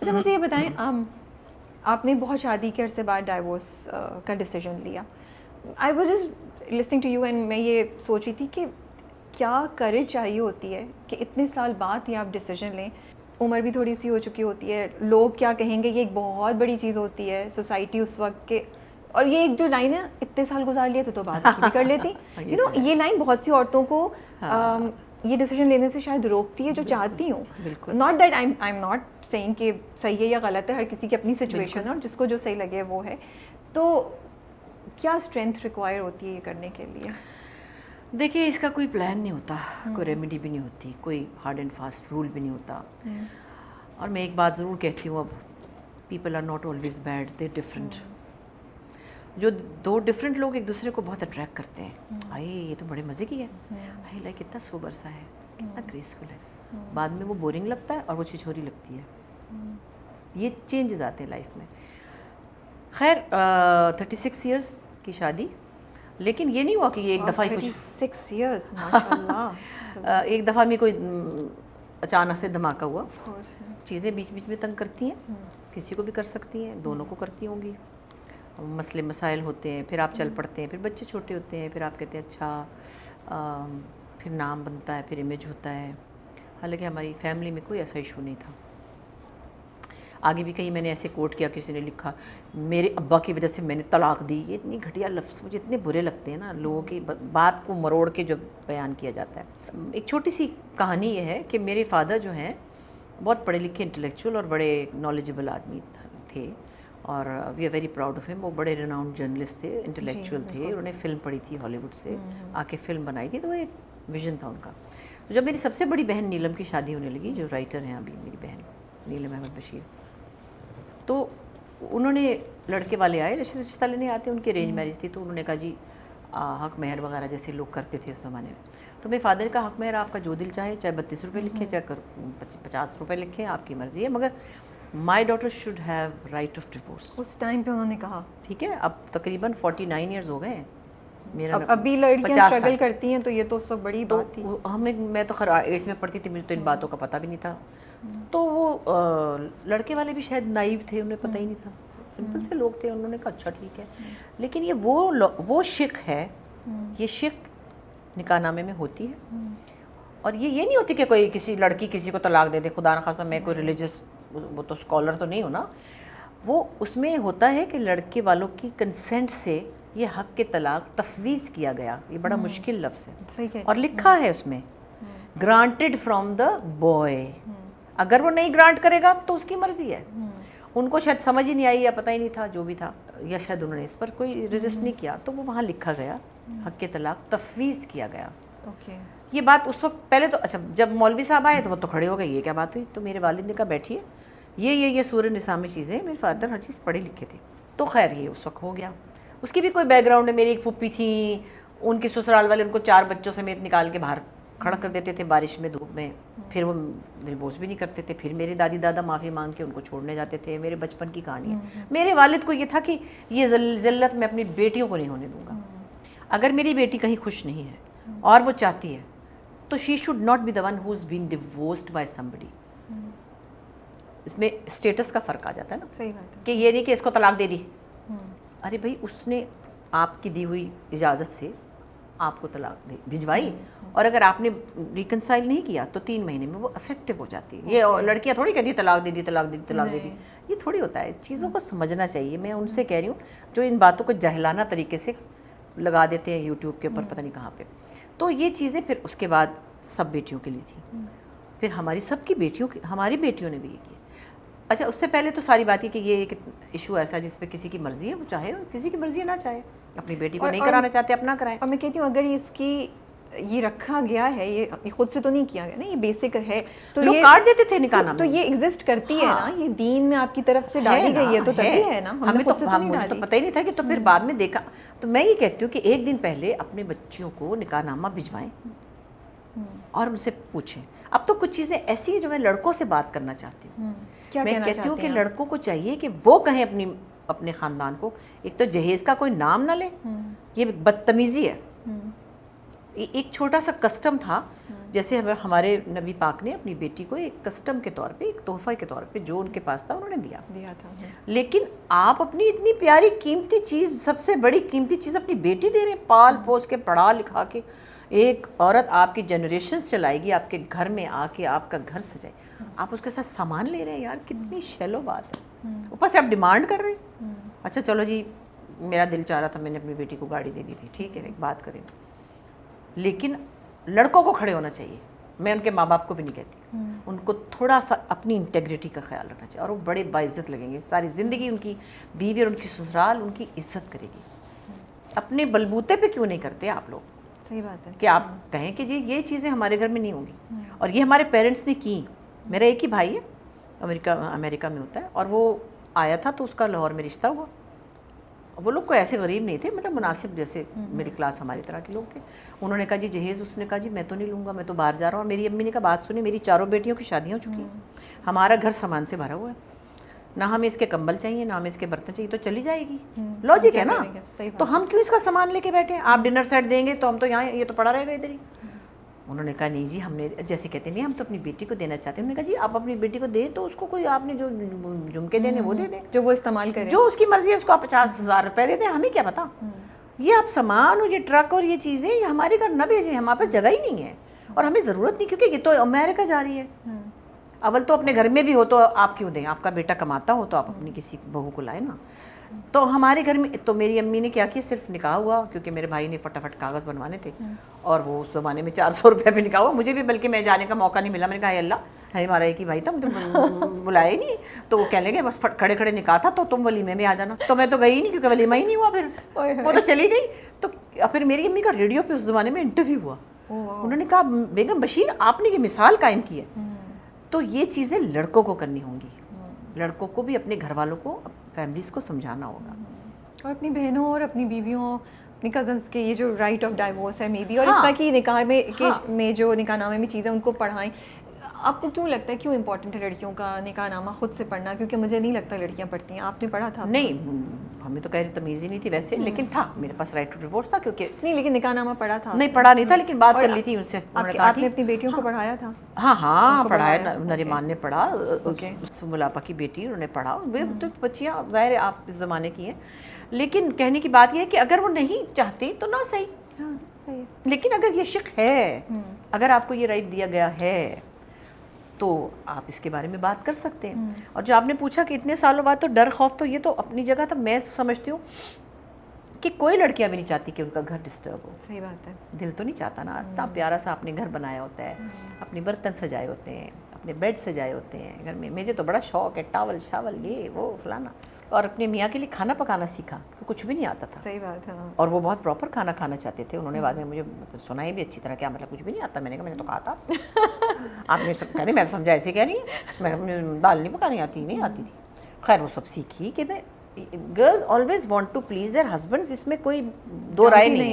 اچھا مجھے یہ بتائیں, آپ نے بہت شادی کے عرصے بعد ڈائیورس کا ڈیسیجن لیا. I was just listening to you and میں یہ سوچ رہی تھی کہ کیا کریج چاہیے ہوتی ہے کہ اتنے سال بعد یہ آپ ڈیسیجن لیں. عمر بھی تھوڑی سی ہو چکی ہوتی ہے, لوگ کیا کہیں گے یہ ایک بہت بڑی چیز ہوتی ہے سوسائٹی اس وقت کے. اور یہ ایک جو لائن ہے اتنے سال گزار لیے تو بات کی بھی کر لیتی, یو نو یہ لائن بہت سی عورتوں کو یہ ڈیسیجن لینے سے شاید روکتی ہے جو چاہتی ہوں. Not that I am not seeing کہ صحیح ہے یا غلط ہے, ہر کسی کی اپنی سچویشن ہے اور جس کو جو صحیح لگے وہ ہے. تو کیا اسٹرینتھ ریکوائر ہوتی ہے یہ کرنے کے لیے؟ دیکھیے اس کا کوئی پلان نہیں ہوتا, کوئی ریمیڈی بھی نہیں ہوتی, کوئی ہارڈ اینڈ فاسٹ رول بھی نہیں ہوتا. اور میں ایک بات ضرور کہتی ہوں, اب people are not always bad, they different. جو دو ڈفرینٹ لوگ ایک دوسرے کو بہت اٹریکٹ کرتے ہیں, آئے یہ تو بڑے مزے کی ہے, آئے لائک کتنا سوبر سا ہے, کتنا گریسفل ہے, بعد میں وہ بورنگ لگتا ہے اور وہ چھچھوری لگتی ہے. یہ چینجز آتے ہیں لائف میں. خیر 36 ایئرس کی شادی, لیکن یہ نہیں ہوا کہ یہ ایک دفعہ ہی کچھ 36 ایئرس ماشاءاللہ ایک دفعہ میں کوئی اچانک سے دھماکہ ہوا. چیزیں بیچ بیچ میں تنگ کرتی ہیں, کسی کو بھی کر سکتی ہیں, دونوں کو کرتی ہوں گی. مسئلے مسائل ہوتے ہیں, پھر آپ چل پڑتے ہیں, پھر بچے چھوٹے ہوتے ہیں, پھر آپ کہتے ہیں اچھا, پھر نام بنتا ہے, پھر امیج ہوتا ہے. حالانکہ ہماری فیملی میں کوئی ایسا ایشو نہیں تھا. آگے بھی کہیں میں نے ایسے کوٹ کیا, کسی نے لکھا میرے ابا کی وجہ سے میں نے طلاق دی. یہ اتنی گھٹیا لفظ مجھے اتنے برے لگتے ہیں نا, لوگوں کی بات کو مروڑ کے جو بیان کیا جاتا ہے. ایک چھوٹی سی کہانی یہ ہے کہ میرے فادر جو ہیں بہت پڑھے لکھے انٹلیکچوئل اور بڑے نالجبل آدمی تھے, اور we are very proud of ہم. وہ بڑے ریناؤنڈ جرنلسٹ تھے, انٹلیکچوئل تھے, انہوں نے فلم پڑھی تھی ہالی ووڈ سے, آ کے فلم بنائی تھی, تو وہ ایک ویژن تھا ان کا. جب میری سب سے بڑی بہن نیلم کی شادی ہونے لگی, جو رائٹر ہیں ابھی میری بہن نیلم احمد بشیر, تو انہوں نے لڑکے والے آئے, رشتہ لینے آتے, ان کی ارینج میرج تھی, تو انہوں نے کہا جی حق مہر وغیرہ جیسے لوگ کرتے تھے اس زمانے میں. تو میرے فادر کا حق مہر آپ کا جو دل چاہے, چاہے 32 روپے لکھیں, چاہے 50 روپے لکھیں, آپ کی مرضی ہے, مگر my daughter should have right of divorce. اس ٹائم پہ انہوں نے کہا ٹھیک ہے, اب تقریباً 49 ایئرز ہو گئے ہیں. میرا ابھی لڑکیاں اسٹرگل کرتی ہیں, تو یہ تو اس وقت بڑی بات تھی. میں تو خیر 8 میں پڑھتی تھی, مجھے تو ان باتوں کا پتہ بھی نہیں تھا. تو وہ لڑکے والے بھی شاید نائیو تھے, انہیں پتہ ہی نہیں تھا, سمپل سے لوگ تھے, انہوں نے کہا اچھا ٹھیک ہے. لیکن یہ وہ شک ہے, یہ شک نکاح نامے میں ہوتی ہے. اور یہ نہیں ہوتی کہ کوئی کسی لڑکی کسی کو طلاق دے دے. خدا نخواستہ, میں کوئی ریلیجس وہ تو اسکالر تو نہیں ہوں نا. وہ اس میں ہوتا ہے کہ لڑکے والوں کی کنسنٹ سے یہ حق کے طلاق تفویض کیا گیا. یہ بڑا مشکل لفظ ہے, اور لکھا ہے اس میں گرانٹیڈ فرام دا بوائے. اگر وہ نہیں گرانٹ کرے گا تو اس کی مرضی ہے. ان کو شاید سمجھ ہی نہیں آئی, یا پتہ ہی نہیں تھا, جو بھی تھا, یا شاید انہوں نے اس پر کوئی ریزسٹ نہیں کیا, تو وہ وہاں لکھا گیا حق کے طلاق تفویض کیا گیا. یہ بات اس وقت پہلے تو اچھا, جب مولوی صاحب آئے تو وہ تو کھڑے ہو گئے, یہ کیا بات ہوئی. تو میرے والد نے کہا بیٹھیے, یہ سورہ نساء میں چیزیں. میرے فادر ہر چیز پڑھے لکھے تھے, تو خیر یہ اس وقت ہو گیا. اس کی بھی کوئی بیک گراؤنڈ ہے. میری ایک پھوپھی تھیں, ان کے سسرال والے ان کو 4 بچوں سمیت نکال کے باہر کھڑا کر دیتے تھے بارش میں, دھوپ میں, پھر وہ ڈیورس بھی نہیں کرتے تھے. پھر میرے دادی دادا معافی مانگ کے ان کو چھوڑنے جاتے تھے. میرے بچپن کی کہانی ہے. میرے والد کو یہ تھا کہ یہ ذلت میں اپنی بیٹیوں کو نہیں ہونے دوں گا. اگر میری بیٹی کہیں خوش نہیں ہے اور وہ چاہتی ہے, تو she should not be the one who has been divorced by somebody. اس میں اسٹیٹس کا فرق آ جاتا ہے نا. صحیح بات ہے کہ یہ نہیں کہ اس کو طلاق دے دی. ارے بھائی, اس نے آپ کی دی ہوئی اجازت سے آپ کو طلاق بھجوائی, اور اگر آپ نے ریکنسائل نہیں کیا تو 3 مہینے میں وہ افیکٹو ہو جاتی ہے. یہ لڑکیاں تھوڑی کہتی طلاق دے دی, طلاق دے دی, طلاق دے دی. یہ تھوڑی ہوتا ہے. چیزوں کو سمجھنا چاہیے. میں ان سے کہہ رہی ہوں جو ان باتوں کو جاہلانہ طریقے سے لگا دیتے ہیں یوٹیوب کے اوپر, پتہ نہیں کہاں پہ. تو یہ چیزیں پھر اس کے بعد سب بیٹیوں کے لیے تھیں, پھر ہماری سب کی بیٹیوں کی, ہماری بیٹیوں نے بھی یہ کیا. اچھا, اس سے پہلے تو ساری بات یہ کہ یہ ایک ایشو ایسا جس پہ کسی کی مرضی ہے, وہ چاہے, اور کسی کی مرضی ہے نہ چاہے. اپنی بیٹی کو نہیں کرانا چاہتے اپنا کرائیں. اور میں کہتی ہوں اگر اس کی یہ رکھا گیا ہے, یہ خود سے تو نہیں کیا گیا نا, یہ بیسک ہے, تو لوگ کاٹ دیتے تھے نکاح نامے. تو یہ ایگزسٹ کرتی ہے نا, یہ دین میں آپ کی طرف سے ڈالی گئی ہے, تو تبھی ہے نا. ہمیں تو پتہ ہی نہیں تھا کہ, تو پھر بعد میں دیکھا. تو میں یہ کہتی ہوں کہ ایک دن پہلے اپنے بچوں کو نکاح نامہ بھجوائیں اور ان سے پوچھیں. اب تو کچھ چیزیں ایسی ہیں جو میں لڑکوں سے بات کرنا چاہتی ہوں. میں کہتی ہوں کہ لڑکوں کو چاہیے کہ وہ کہیں اپنے خاندان کو, ایک تو جہیز کا کوئی نام نہ لے, یہ بدتمیزی ہے. ایک چھوٹا سا کسٹم تھا جیسے ہمارے نبی پاک نے اپنی بیٹی کو ایک کسٹم کے طور پہ، ایک تحفہ کے طور پہ جو ان کے پاس تھا انہوں نے دیا تھا. لیکن آپ اپنی اتنی پیاری قیمتی چیز، سب سے بڑی قیمتی چیز اپنی بیٹی دے رہے ہیں، پال پوس کے پڑھا لکھا کے. ایک عورت آپ کی جنریشن چلائے گی، آپ کے گھر میں آ کے آپ کا گھر سجائے، آپ اس کے ساتھ سامان لے رہے ہیں. یار کتنی شیلو بات ہے. اوپر سے آپ ڈیمانڈ کر رہے ہیں. اچھا چلو جی، میرا دل چاہ رہا تھا، میں نے اپنی بیٹی کو گاڑی دے دی تھی، ٹھیک ہے ایک بات کریں، لیکن لڑکوں کو کھڑے ہونا چاہیے. میں ان کے ماں باپ کو بھی نہیں کہتی، ان کو تھوڑا سا اپنی انٹیگریٹی کا خیال رکھنا چاہیے، اور وہ بڑے باعزت لگیں گے. ساری زندگی ان کی بیوی اور ان کی سسرال ان کی عزت کرے گی. اپنے بلبوتے پہ کیوں نہیں کرتے آپ لوگ؟ صحیح بات ہے کہ آپ کہیں کہ جی یہ چیزیں ہمارے گھر میں نہیں ہوں گی، اور یہ ہمارے پیرنٹس نے کی. میرا ایک ہی بھائی ہے، امریکہ میں ہوتا ہے، اور وہ آیا تھا تو اس کا لاہور میں رشتہ ہوا. وہ لوگ کوئی ایسے غریب نہیں تھے، مطلب مناسب جیسے مڈل کلاس ہماری طرح کے لوگ تھے. انہوں نے کہا جی جہیز، اس نے کہا جی میں تو نہیں لوں گا، میں تو باہر جا رہا ہوں. اور میری امی نے کہا بات سنی، میری 4 بیٹیوں کی شادیاں ہو چکی ہیں، ہمارا گھر سامان سے بھرا ہوا ہے، نہ ہمیں اس کے کمبل چاہیے، نہ ہمیں اس کے برتن چاہیے، تو چلی جائے گی. لاجک ہے نا. تو ہم کیوں اس کا سامان لے کے بیٹھے ہیں؟ آپ ڈنر سیٹ دیں گے تو ہم تو یہاں، یہ تو پڑا رہے گا ادھر ہی. انہوں نے کہا نہیں جی، ہم نے جیسے کہتے نہیں ہم تو اپنی بیٹی کو دینا چاہتے ہیں. انہوں نے کہا جی آپ اپنی بیٹی کو دیں تو اس کو کوئی، آپ نے جو جھمکے دینے وہ دے دیں، جو وہ استعمال کرے، جو اس کی مرضی ہے. اس کو آپ 50,000 روپے دے دیں، ہمیں کیا پتا. یہ آپ سامان اور یہ ٹرک اور یہ چیزیں یہ ہمارے گھر نہ بھیجیں، ہمارے پاس جگہ ہی نہیں ہے اور ہمیں ضرورت نہیں، کیونکہ یہ تو امریکہ جا رہی ہے. اول تو اپنے گھر میں بھی ہو تو آپ کیوں دیں؟ آپ کا بیٹا کماتا ہو تو آپ اپنی کسی بہو کو لائیں نا. تو ہمارے گھر میں تو میری امی نے کیا کیا، صرف نکاح ہوا، کیونکہ میرے بھائی نے فٹافٹ کاغذ بنوانے تھے، اور وہ اس زمانے میں 400 روپے پہ نکاح ہوا. مجھے بھی بلکہ میں جانے کا موقع نہیں ملا. میں نے کہا اللہ، ہمارا ایک ہی بھائی تھا، مجھے بلایا ہی نہیں. تو وہ کہنے لگے بس کھڑے کھڑے نکاح تھا تو تم ولیمے میں آ جانا. تو میں تو گئی ہی نہیں، کیونکہ ولیمہ ہی نہیں ہوا. پھر وہ تو چلی گئی. تو پھر میری امی کا ریڈیو پہ اس زمانے میں انٹرویو ہوا. انہوں نے کہا بیگم بشیر آپ نے یہ مثال قائم کی ہے. تو یہ چیزیں لڑکوں کو کرنی ہوں گی. لڑکوں کو بھی اپنے گھر والوں کو، فیملیز کو سمجھانا ہوگا، اور اپنی بہنوں اور اپنی بیویوں، اپنی کزنس کے یہ جو رائٹ آف ڈائیورس ہے مے بی، اور اس طرح کی نکاح میں جو نکاح نامے میں چیزیں ان کو پڑھائیں. آپ کو کیوں لگتا ہے کیوں امپورٹنٹ ہے لڑکیوں کا نکاح نامہ خود سے پڑھنا؟ کیونکہ مجھے نہیں لگتا لڑکیاں پڑھتی ہیں. آپ نے پڑھا تھا؟ نہیں، ہمیں تو کہہ رہی تمیز ہی نہیں تھی ویسے، لیکن تھا میرے پاس رائٹ ٹو ڈیورس تھا. کیونکہ نہیں، لیکن نکاح نامہ پڑھا تھا؟ نہیں پڑھا نہیں تھا، لیکن بات کر لی تھی ان سے. آپ نے اپنی بیٹیوں کو پڑھایا تھا؟ ہاں پڑھایا. نریمان نے پڑھا، ملاپا کی بیٹی انہوں نے پڑھا. تو بچیاں ظاہر ہے آپ اس زمانے کی ہیں، لیکن کہنے کی بات یہ ہے کہ اگر وہ نہیں چاہتی تو نہ صحیح. ہاں صحیح. لیکن اگر یہ شک ہے، اگر آپ کو یہ رائٹ دیا گیا ہے تو آپ اس کے بارے میں بات کر سکتے ہیں. اور جو آپ نے پوچھا کہ اتنے سالوں بعد، تو ڈر خوف تو یہ تو اپنی جگہ تھا. میں سمجھتی ہوں کہ کوئی لڑکیاں بھی نہیں چاہتی کہ ان کا گھر ڈسٹرب ہو. صحیح بات ہے. دل تو نہیں چاہتا نا. اتنا پیارا سا آپ نے گھر بنایا ہوتا ہے، اپنے برتن سجائے ہوتے ہیں، اپنے بیڈ سجائے ہوتے ہیں گھر میں. مجھے تو بڑا شوق ہے، ٹاول شاول یہ وہ فلانا. اور اپنے میاں کے لیے کھانا پکانا سیکھا، کچھ بھی نہیں آتا تھا. صحیح بات ہے. اور وہ بہت پراپر کھانا کھانا چاہتے تھے. انہوں نے بعد میں مجھے سنائی بھی اچھی طرح، کیا مطلب کچھ بھی نہیں آتا؟ میں نے کہا میں نے تو کہا تھا. آپ نے سب کہہ دیں، میں تو سمجھا ایسے کہہ رہی ہوں، میں دال نہیں پکانی آتی، نہیں آتی تھی. خیر وہ سب سیکھی کہ میں، girls always want to please their husbands, اس میں کوئی دو رائے نہیں ہے.